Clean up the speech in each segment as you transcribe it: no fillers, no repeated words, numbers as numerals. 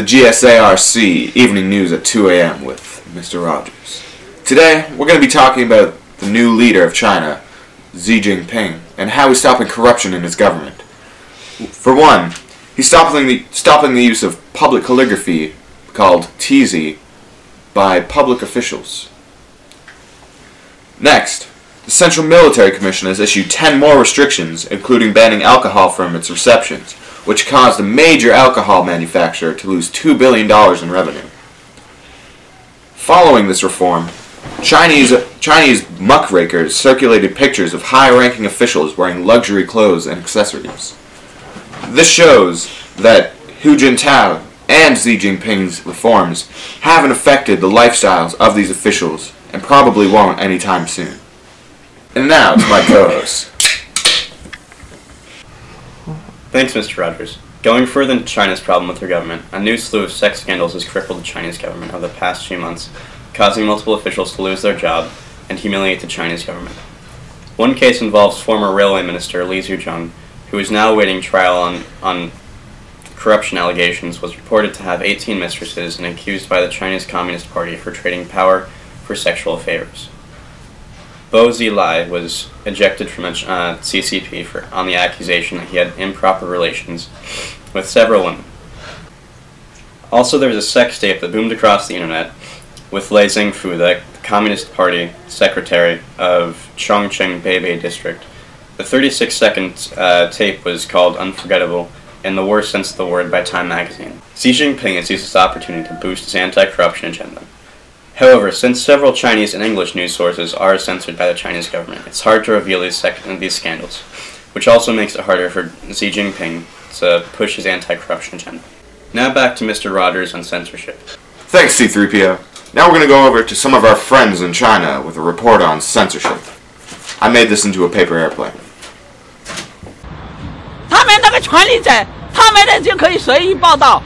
the GSARC Evening News at 2 a.m. with Mr. Rogers. Today, we're going to be talking about the new leader of China, Xi Jinping, and how he's stopping corruption in his government. For one, he's stopping the use of public calligraphy, called TZ, by public officials. Next, the Central Military Commission has issued 10 more restrictions, including banning alcohol from its receptions, which caused a major alcohol manufacturer to lose $2 billion in revenue. Following this reform, Chinese muckrakers circulated pictures of high-ranking officials wearing luxury clothes and accessories. This shows that Hu Jintao and Xi Jinping's reforms haven't affected the lifestyles of these officials and probably won't anytime soon. And now to my co-host. Thanks, Mr. Rogers. Going further into China's problem with their government, a new slew of sex scandals has crippled the Chinese government over the past few months, causing multiple officials to lose their job and humiliate the Chinese government. One case involves former railway minister Li Zhuzhong, who is now awaiting trial on corruption allegations, was reported to have 18 mistresses and accused by the Chinese Communist Party for trading power for sexual favors. Bo Zilai was ejected from CCP on the accusation that he had improper relations with several women. Also, there was a sex tape that boomed across the internet with Lei Zingfu, the Communist Party secretary of Chongqing Beibei district. The 36-second tape was called Unforgettable in the worst sense of the word by Time magazine. Xi Jinping has used this opportunity to boost his anti-corruption agenda. However, since several Chinese and English news sources are censored by the Chinese government, it's hard to reveal these scandals, which also makes it harder for Xi Jinping to push his anti-corruption agenda. Now back to Mr. Rogers on censorship. Thanks, C-3PO. Now we're going to go over to some of our friends in China with a report on censorship. I made this into a paper airplane. 他们那个权力在，他们人就可以随意报道，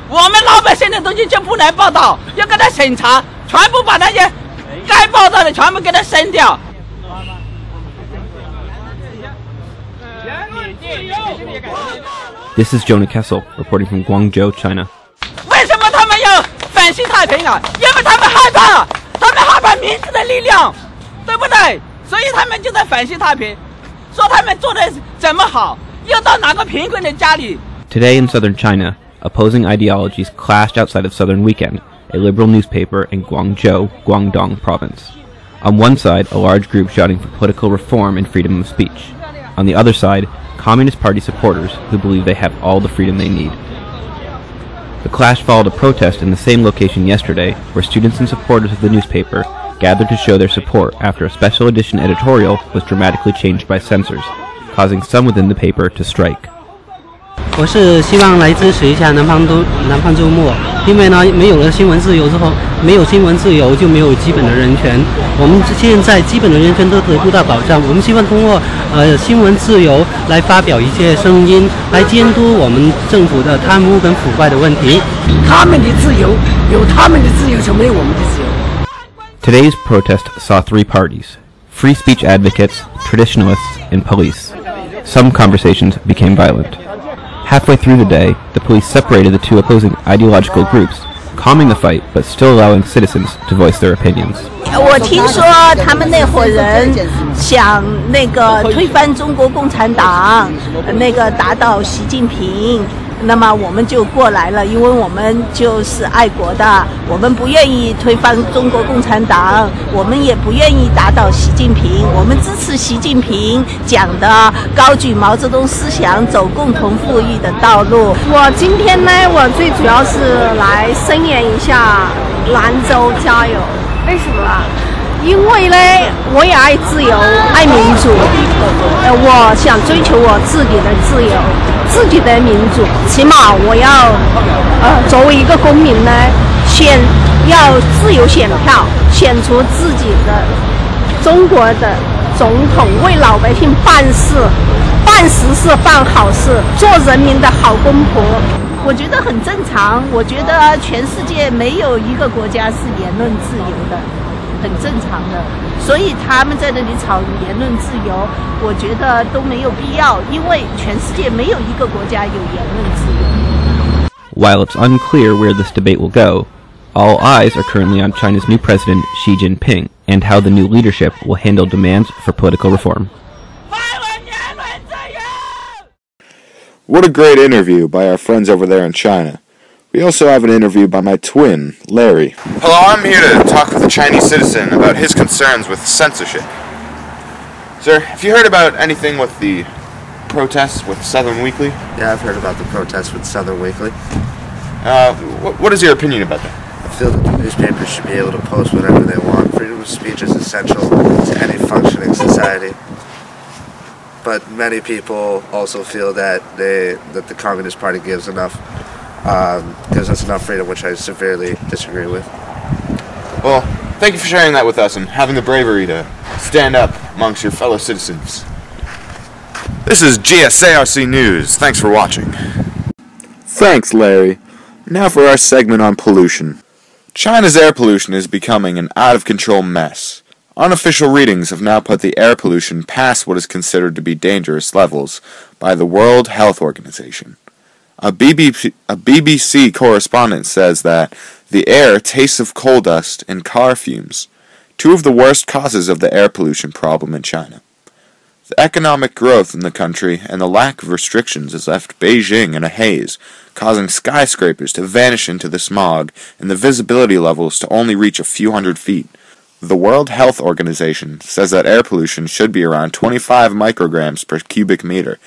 我们老百姓的东西就不能报道，要给他审查，全部把那些该报道的全部给他删掉。 This is Jonah Kessel reporting from Guangzhou, China. 为什么他们要反西太平啊？因为他们害怕，他们害怕民主的力量，对不对？所以他们就在反西太平，说他们做的怎么好，又到哪个贫困的家里。 Today in southern China, opposing ideologies clashed outside of Southern Weekend, a liberal newspaper in Guangzhou, Guangdong province. On one side, a large group shouting for political reform and freedom of speech. On the other side, Communist Party supporters who believe they have all the freedom they need. The clash followed a protest in the same location yesterday, where students and supporters of the newspaper gathered to show their support after a special edition editorial was dramatically changed by censors, causing some within the paper to strike. 我是希望来支持一下南方周末，因为呢，没有了新闻自由之后，没有新闻自由就没有基本的人权。我们现在基本的人权都得不到保障，我们希望通过新闻自由来发表一些声音，来监督我们政府的贪污跟腐败的问题。他们的自由有他们的自由，就没有我们的自由。 Today's protest saw three parties: free speech advocates, traditionalists, and police. Some conversations became violent. Halfway through the day, the police separated the two opposing ideological groups, calming the fight but still allowing citizens to voice their opinions. 我听说他们那伙人想推翻中国共产党，打倒习近平。 那么我们就过来了，因为我们就是爱国的，我们不愿意推翻中国共产党，我们也不愿意打倒习近平，我们支持习近平讲的高举毛泽东思想，走共同富裕的道路。我今天呢，我最主要是来声援一下兰州加油。为什么啊？因为呢，我也爱自由，爱民主，我想追求我自己的自由。 自己的民主，起码我要，作为一个公民呢，要自由选票，选出自己的中国的总统，为老百姓办事、办实事、办好事，做人民的好公婆。我觉得很正常，我觉得全世界没有一个国家是言论自由的。 很正常的，所以他们在这里吵言论自由，我觉得都没有必要，因为全世界没有一个国家有言论自由。While it's unclear where this debate will go, all eyes are currently on China's new president, Xi Jinping, and how the new leadership will handle demands for political reform. What a great interview by our friends over there in China. We also have an interview by my twin, Larry. Hello, I'm here to talk with a Chinese citizen about his concerns with censorship. Sir, have you heard about anything with the protests with Southern Weekly? Yeah, I've heard about the protests with Southern Weekly. What is your opinion about that? I feel that the newspapers should be able to post whatever they want. Freedom of speech is essential to any functioning society. But many people also feel that the Communist Party gives us enough freedom, which I severely disagree with. Well, thank you for sharing that with us and having the bravery to stand up amongst your fellow citizens. This is GSARC News. Thanks for watching. Thanks, Larry. Now for our segment on pollution. China's air pollution is becoming an out-of-control mess. Unofficial readings have now put the air pollution past what is considered to be dangerous levels by the World Health Organization. A BBC correspondent says that the air tastes of coal dust and car fumes, two of the worst causes of the air pollution problem in China. The economic growth in the country and the lack of restrictions has left Beijing in a haze, causing skyscrapers to vanish into the smog and the visibility levels to only reach a few hundred feet. The World Health Organization says that air pollution should be around 25 micrograms per cubic meter.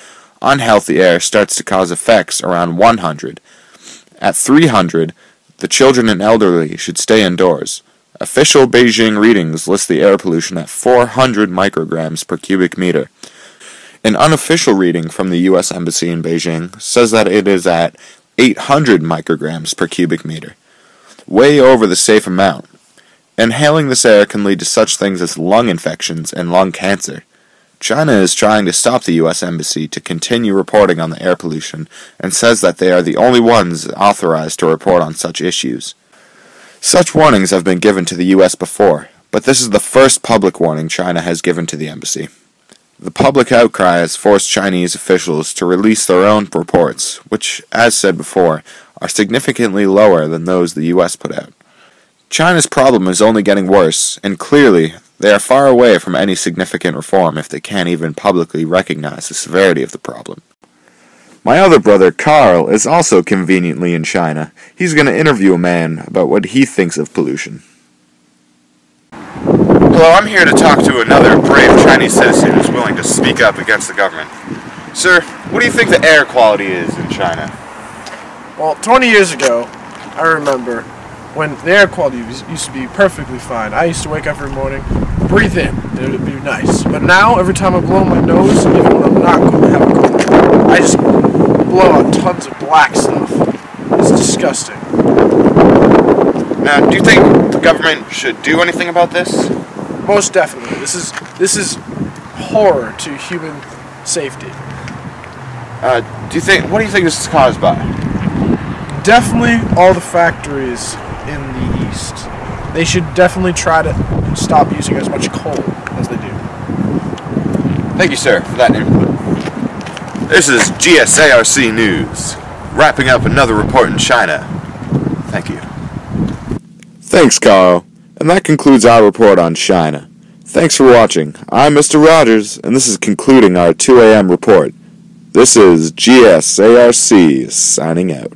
Unhealthy air starts to cause effects around 100. At 300, the children and elderly should stay indoors. Official Beijing readings list the air pollution at 400 micrograms per cubic meter. An unofficial reading from the U.S. Embassy in Beijing says that it is at 800 micrograms per cubic meter, way over the safe amount. Inhaling this air can lead to such things as lung infections and lung cancer. China is trying to stop the U.S. Embassy to continue reporting on the air pollution and says that they are the only ones authorized to report on such issues. Such warnings have been given to the U.S. before, but this is the first public warning China has given to the embassy. The public outcry has forced Chinese officials to release their own reports, which, as said before, are significantly lower than those the U.S. put out. China's problem is only getting worse, and clearly, they are far away from any significant reform if they can't even publicly recognize the severity of the problem. My other brother, Carl, is also conveniently in China. He's going to interview a man about what he thinks of pollution. Hello, I'm here to talk to another brave Chinese citizen who's willing to speak up against the government. Sir, what do you think the air quality is in China? Well, 20 years ago, I remember when the air quality used to be perfectly fine. I used to wake up every morning, breathe in, and it would be nice. But now, every time I blow my nose, even when I'm not going to have a cold, I just blow out tons of black stuff. It's disgusting. Now, do you think the government should do anything about this? Most definitely. This is horror to human safety. What do you think this is caused by? Definitely all the factories in the east. They should definitely try to stop using as much coal as they do. Thank you, sir, for that input. This is GSARC News, wrapping up another report in China. Thank you. Thanks, Carl. And that concludes our report on China. Thanks for watching. I'm Mr. Rogers, and this is concluding our 2 a.m. report. This is GSARC signing out.